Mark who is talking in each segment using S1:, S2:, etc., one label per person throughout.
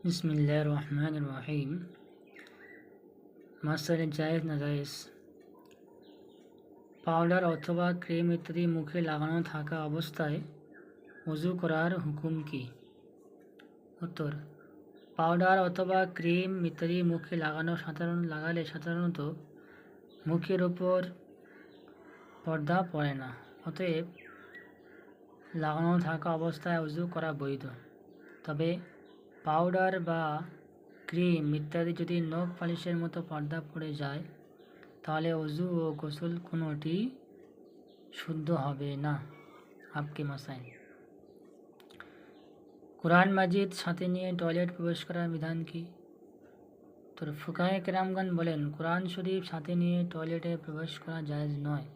S1: বিসমিল্লাহির রহমানির রহিম। মাসালে জায়েজ নাজায়েজ। পাউডার অথবা ক্রিম ইত্যাদি মুখে লাগানো থাকা অবস্থায় ওযু করার হুকুম কি? উত্তর, পাউডার অথবা ক্রিম ইত্যাদি মুখে লাগালে সাধারণত মুখের ওপর পর্দা পড়ে না, অতএব লাগানো থাকা অবস্থায় ওযু করা বৈধ। তবে পাউডার বা ক্রিম ইত্যাদি যদি নখ পালিশের মতো পর্দা পড়ে যায়, তাহলে ওযু ও গোসল কোনোটি শুদ্ধ হবে না। আপকে মাসাইল। কুরআন মাজিদ সাথে নিয়ে টয়লেট প্রবেশ করার বিধান কি? তো ফুকাহে কেরামগণ বলেন, কোরআন শরীফ সাথে নিয়ে টয়লেটে প্রবেশ করা জায়েজ নয়,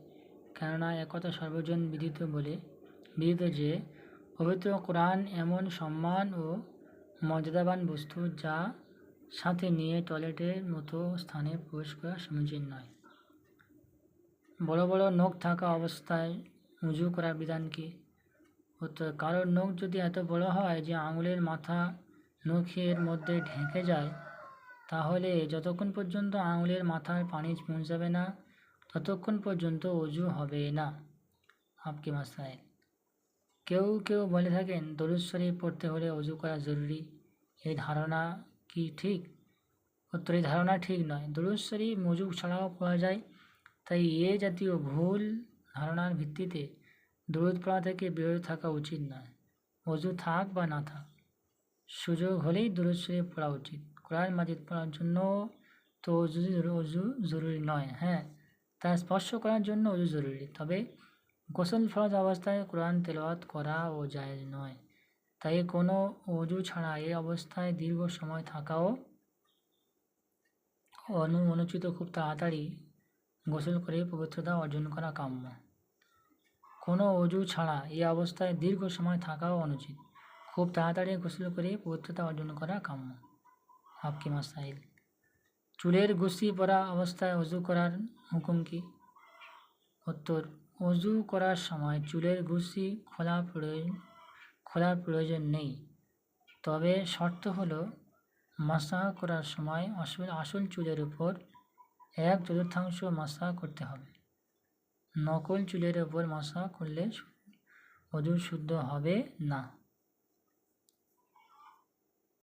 S1: কেননা একথা সর্বজন বিদিত যে পবিত্র কোরআন এমন সম্মান ও মর্যাদাবান বস্তু যা সাথে নিয়ে টয়লেটের মতো স্থানে প্রবেশ করা সমীচীন নয়। বড় বড় নখ থাকা অবস্থায় উযু করার বিধান কি? উত্তর, কারোর নখ যদি এত বড় হয় যে আঙুলের মাথা নখের মধ্যে ঢেকে যায়, তাহলে যতক্ষণ পর্যন্ত আঙুলের মাথায় পানি পৌঁছাবে না ততক্ষণ পর্যন্ত ওযু হবে না। আপকে মাসাইল। কেউ বলে থাকেন দরুদ শরীফ পড়তে হলে ওযু করা জরুরি, এই ধারণা কি ঠিক? উত্তর, এই ধারণা ঠিক নয়। দরুদ শরীফ ওযু ছাড়াও পড়া যায়, তাই এ জাতীয় ভুল ধারণার ভিত্তিতে দরুদ পড়া থেকে বিরত থাকা উচিত নয়। ওযু থাক বা না থাক, সুযোগ হলেই দরুদ শরীফ পড়া উচিত। কোরআন মাজিদ পড়ার জন্য তো ওযু জরুরি নয়, হ্যাঁ, তা স্পর্শ করার জন্য ওযু জরুরি। তবে গোসল ফরজ অবস্থায় কোরআন তেলাওয়াত করা ও জায়েজ নয়, তাই কোনো ওযু ছাড়া এই অবস্থায় দীর্ঘ সময় থাকাও অনুচিত। খুব তাড়াতাড়ি গোসল করে পবিত্রতা অর্জন করা কাম্য। কোনো ওযু ছাড়া এই অবস্থায় দীর্ঘ সময় থাকাও অনুচিত। খুব তাড়াতাড়ি গোসল করে পবিত্রতা অর্জন করা কাম্য। আপকে মাসাইল। চুলের গুছি পরা অবস্থায় ওযু করার হুকুম কি? উত্তর, ওযু করার সময় চুলের গুছি খোলার প্রয়োজন নেই, তবে শর্ত হলো মাসাহ করার সময় আসল চুলের উপর 1/4 মাসাহ করতে হবে। নকল চুলের উপর মাসাহ করলে ওযু শুদ্ধ হবে না।